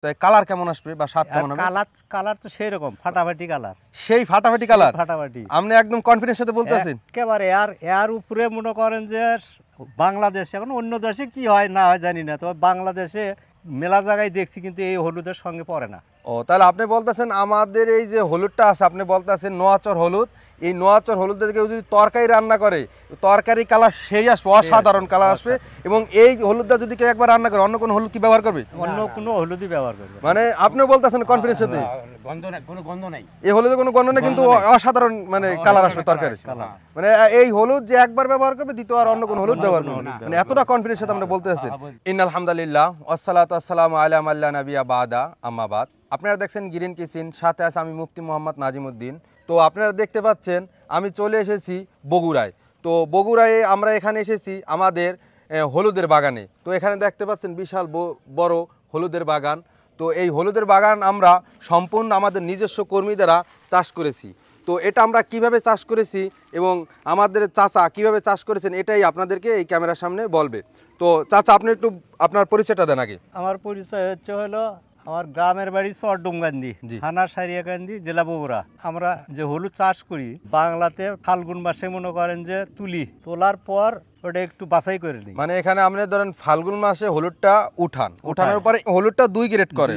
তাই কালার কেমন আসবে বা স্বাদ কেমন হবে? কালার তো সেই রকম ফাটাফাটি কালার, সেই ফাটাফাটি কালার ফাটাফাটি। আপনি একদম কনফিডেন্সের সাথে বলতেছেন? একেবারে এর উপরে মনে করেন যে বাংলাদেশে, এখন অন্য দেশে কি হয় না হয় জানি না, তবে বাংলাদেশে মেলা জায়গায় দেখছি, কিন্তু এই হলুদের সঙ্গে পড়ে না। ও তাহলে আপনি বলতেছেন আমাদের এই যে হলুদটা আছে, আপনি বলতেছেন নোয়াচর হলুদ, এই নোয়াচর হলুদের কেউ যদি তরকারি রান্না করে, তরকারি কালার সেই আসবে, অসাধারণ কালার আসবে। এবং এই হলুদটা যদি কেউ একবার রান্না করে, অন্য কোনো হলুদ কি ব্যবহার করবে? অন্য কোনো হলুদই ব্যবহার করবে। মানে আপনি বলতেছেন কনফিডেন্স সাথে কোনো গন্ধ নাই, এই হলুদের কোনো গন্ধ নেই, কিন্তু অসাধারণ মানে কালার আসবে তরকারি। মানে এই হলুদ যে একবার ব্যবহার করবে, দ্বিতীয়বার অন্য কোনো হলুদ ব্যবহার করবে না, মানে এতটা কনফিডেন্স সাথে আমরা বলতে আছেন। ইন্নাল হামদুলিল্লাহ ওয়াসসালাতু ওয়াসসালামু আলা মাল্লা নাবিয়া বাদা আম্মা বাদ। আপনারা দেখছেন গ্রিন কিচেন, সাথে আছে আমি মুফতি মোহাম্মদ নাজিমউদ্দিন। তো আপনারা দেখতে পাচ্ছেন আমি চলে এসেছি বগুড়ায়। তো বগুড়ায় আমরা এখানে এসেছি আমাদের হলুদের বাগানে। তো এখানে দেখতে পাচ্ছেন বিশাল বড় হলুদের বাগান। তো এই হলুদের বাগান আমরা সম্পূর্ণ আমাদের নিজস্ব কর্মী দ্বারা চাষ করেছি। তো এটা আমরা কিভাবে চাষ করেছি এবং আমাদের চাচা কিভাবে চাষ করেছেন, এটাই আপনাদেরকে এই ক্যামেরার সামনে বলবে। তো চাচা আপনি একটু আপনার পরিচয়টা দেন আগে। আমার পরিচয় হলো আমার গ্রামের বাড়ি চরডুমগান্ধী, থানা সারিয়াকান্দি, জেলা বগুড়া। আমরা যে হলুদ চাষ করি বাংলাতে ফাল্গুন মাসে মনে করেন যে তোলার পর ওটা একটু বাছাই করে নিই। মানে এখানে আপনি ধরেন ফাল্গুন মাসে হলুদটা উঠানোর পরে হলুদটা 2 গ্রেড করেন,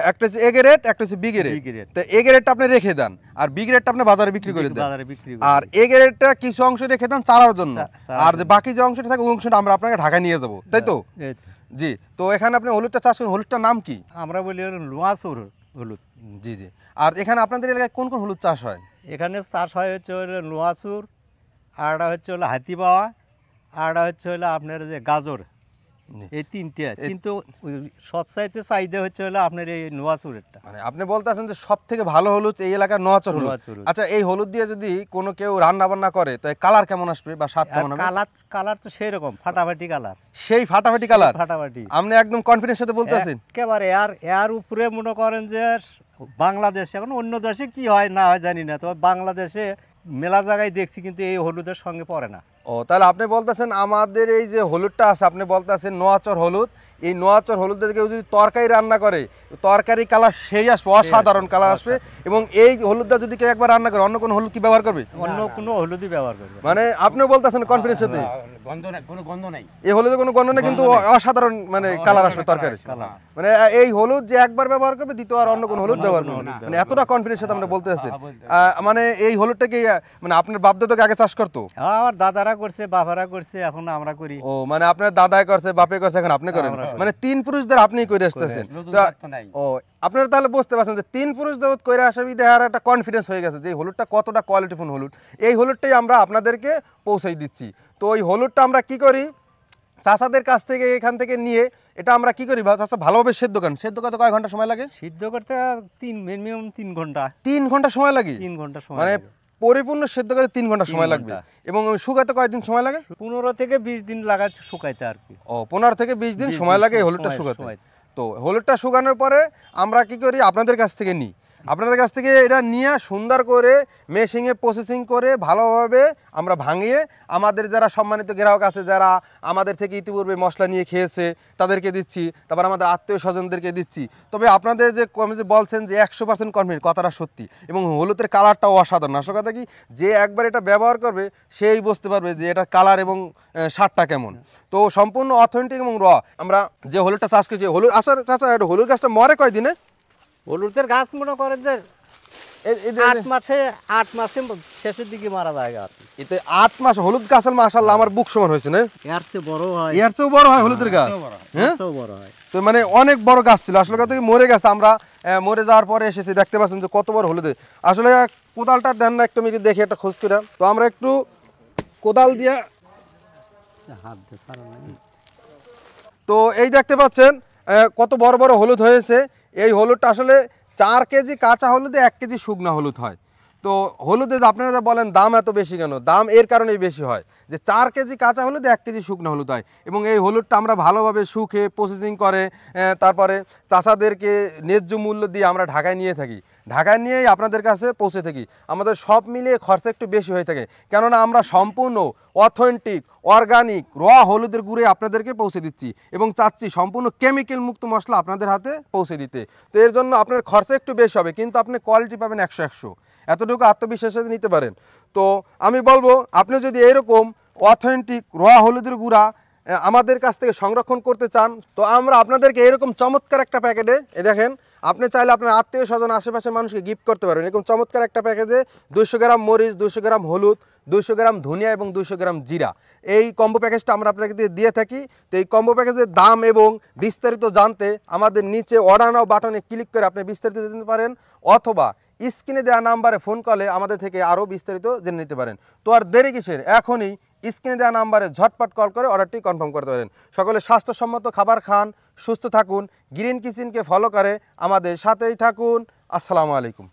একটা হচ্ছে এ গ্রেড, একটা হচ্ছে বি গ্রেড। তো এ গ্রেডটা আপনি রেখে দেন আর বি গ্রেডটা আপনি বাজারে বিক্রি করে দেন। আর এ গ্রেডটা কিছু অংশ রেখে দেন চারার জন্য, আর যে বাকি যে অংশটা থাকে ওই অংশটা আমরা আপনাকে ঢাকায় নিয়ে যাব, তাই তো? জি। তো এখানে আপনি হলুদটা চাষ করেন, হলুদটার নাম কি? আমরা বলি লোয়াচুর হলুদ। জি জি। আর এখানে আপনাদের এলাকায় কোন কোন হলুদ চাষ হয়? এখানে চাষ হয় হচ্ছে লোয়াচুর, আরটা হচ্ছে হাতিবাওয়া, আরটা হচ্ছে আপনার যে গাজর, এই তিনটে। কিন্তু সবচাইতে চাহিদা হচ্ছে আপনার এই নোয়াচুরেরটা। মানে আপনি বলতেছেন যে সব থেকে ভালো হলুদ এই এলাকার নোয়াচর হলুদ। আচ্ছা, এই হলুদ দিয়ে যদি কোনো কেউ রান্না বান্না করে, তো কালার কেমন আসবে বা স্বাদ কেমন হবে? কালার তো সেই রকম ফাটাফাটি কালার, সেই ফাটাফাটি কালার, ফাটাফাটি। আপনি একদম কনফিডেন্স সাথে বলতেছেন? একেবারে এর উপরে মনে করেন যে বাংলাদেশে, এখন অন্য দেশে কি হয় না হয় জানি না, তবে বাংলাদেশে মেলা জায়গায় দেখছি, কিন্তু এই হলুদের সঙ্গে পড়ে না। ও তাহলে আপনি বলতেছেন আমাদের এই যে হলুদটা আছে, আপনি বলতেছেন নোয়াচর হলুদ, এই নোয়াচর হলুদের কেউ যদি তরকারি রান্না করে, তরকারি কালার সেই আসবে, অসাধারণ কালার আসবে। এবং এই হলুদটা যদি কেউ একবার রান্না করে, অন্য কোনো হলুদ কি ব্যবহার করবে? অন্য কোনো হলুদই ব্যবহার করবে। মানে আপনি বলতেছেন কনফিডেন্স সাথে কোনো গন্ধ নাই, এই হলুদে কোনো গন্ধ নেই, কিন্তু অসাধারণ মানে কালার আসবে তরকারি। মানে এই হলুদ যে একবার ব্যবহার করবে, দ্বিতীয়বার অন্য কোনো হলুদ ব্যবহার করবে না, মানে এতটা কনফিডেন্স সাথে আমরা বলতে আছি। মানে এই হলুদটা কি মানে আপনার বাপ দাদাকে আগে চাষ করতো? আমার দাদারা করছে, বাবারা করছে, এখন আমরা করি। ও মানে আপনার দাদাই করছে, বাপে করছে, এখন আপনি করেন, মানে 3 পুরুষদের আপনি করে আসতেছেন। ও আপনারা তাহলে বুঝতে পারছেন যে 3 পুরুষ দেবত করে আসা বিধার একটা কনফিডেন্স হয়ে গেছে যে হলুদটা কতটা কোয়ালিটিফুল হলুদ। এই হলুদটাই আমরা আপনাদেরকে পৌঁছাই দিচ্ছি। তো ওই হলুদটা আমরা কি করি, চাষাদের কাছ থেকে এখান থেকে নিয়ে এটা আমরা কি করি, চাষা ভালোভাবে সেদ্ধ করতে কয় ঘন্টা সময় লাগে? সিদ্ধ করতে মিনিমাম 3 ঘন্টা। 3 ঘন্টা সময় লাগে? 3 ঘন্টা সময়, মানে পরিপূর্ণ সেদ্ধ করে 3 ঘন্টা সময় লাগবে। এবং শুকাতে কয়দিন সময় লাগে? 15 থেকে 20 দিন লাগে শুকাইতে আর কি। ও 15 থেকে 20 দিন সময় লাগে এই হলুদটা শুকাতে। তো হলুদটা শুকানোর পরে আমরা কি করি, আপনাদের কাছ থেকে নিই, আপনাদের কাছ থেকে এটা নিয়ে সুন্দর করে মেশিনে প্রসেসিং করে ভালোভাবে আমরা ভাঙিয়ে আমাদের যারা সম্মানিত গ্রাহক আছে, যারা আমাদের থেকে ইতিপূর্বে মশলা নিয়ে খেয়েছে তাদেরকে দিচ্ছি, তারপর আমাদের আত্মীয় স্বজনদেরকে দিচ্ছি। তবে আপনাদের যে বলছেন যে 100% কনফিডেন্ট, কথাটা সত্যি। এবং হলুদের কালারটাও অসাধারণ। আসল কথা কি, যে একবার এটা ব্যবহার করবে সেই বুঝতে পারবে যে এটার কালার এবং স্বাদটা কেমন। তো সম্পূর্ণ অথেন্টিক এবং র। আমরা যে হলুদটা চাষ করছি, হলুদ আসার চাচা হলুদ গাছটা মরে কয় দিনে? হলুদের গাছ মনে করেন যে 8 মাসে শেষের দিকে মারা যায় গাছ। এতে 8 মাস হলুদ গাছ মাশাআল্লাহ আমার বুক সমান হয়েছে না? এর চেয়ে বড় হয়, এর চেয়ে বড় হয় হলুদের গাছ। হ্যাঁ, বড় হয়। তো মানে অনেক বড় গাছ ছিল, আসলে কথা কি মরে গেছে। আমরা মরে যাওয়ার পরে এসেছি, দেখতে পাচ্ছেন যে কত বড় হলুদে। আসলে কোদালটা দেন না একটু, আমি দেখি একটা খোঁজ করে। তো আমরা একটু কোদাল দিয়ে তো এই দেখতে পাচ্ছেন কত বড় বড় হলুদ হয়েছে। এই হলুদটা আসলে 4 কেজি কাঁচা হলুদে 1 কেজি শুকনা হলুদ হয়। তো হলুদে আপনারা যা বলেন দাম এত বেশি কেন, দাম এর কারণেই বেশি হয় যে 4 কেজি কাঁচা হলুদে 1 কেজি শুকনা হলুদ হয়। এবং এই হলুদটা আমরা ভালোভাবে শুকে প্রসেসিং করে তারপরে চাষাদেরকে ন্যায্য মূল্য দিয়ে আমরা ঢাকায় নিয়ে থাকি। ঢাকায় নিয়েই আপনাদের কাছে পৌঁছে থাকি। আমাদের সব মিলিয়ে খরচা একটু বেশি হয়ে থাকে, কেননা আমরা সম্পূর্ণ অথেন্টিক অর্গানিক র হলুদের গুঁড়ে আপনাদেরকে পৌঁছে দিচ্ছি এবং চাচ্ছি সম্পূর্ণ কেমিক্যাল মুক্ত মশলা আপনাদের হাতে পৌঁছে দিতে। তো এর জন্য আপনার খরচা একটু বেশি হবে, কিন্তু আপনি কোয়ালিটি পাবেন 100 এতটুকু আত্মবিশ্বাসে নিতে পারেন। তো আমি বলবো আপনি যদি এরকম অথেন্টিক র হলুদের গুঁড়া আমাদের কাছ থেকে সংরক্ষণ করতে চান, তো আমরা আপনাদেরকে এরকম চমৎকার একটা প্যাকেটে দেখেন, আপনি চাইলে আপনার আত্মীয় স্বজন আশেপাশের মানুষকে গিফট করতে পারবেন। এরকম চমৎকার একটা প্যাকেজে 200 গ্রাম মরিচ, 200 গ্রাম হলুদ, 200 গ্রাম ধনিয়া এবং 200 গ্রাম জিরা, এই কম্বো প্যাকেজটা আমরা আপনাকে দিয়ে থাকি। তো এই কম্বো প্যাকেজের দাম এবং বিস্তারিত জানতে আমাদের নিচে অর্ডার নাও বাটনে ক্লিক করে আপনি বিস্তারিত জানতে পারেন, অথবা স্ক্রিনে দেওয়া নাম্বারে ফোন কলে আমাদের থেকে আরও বিস্তারিত জেনে নিতে পারেন। তো আর দেরি কিসের, এখনই স্ক্রিনে দেওয়া নাম্বারে ঝটপট কল করে অর্ডারটি কনফার্ম করতে পারেন। সকলে স্বাস্থ্যসম্মত খাবার খান, সুস্থ থাকুন, গ্রিন কিচেনকে ফলো করে আমাদের সাথেই থাকুন। আসসালামু আলাইকুম।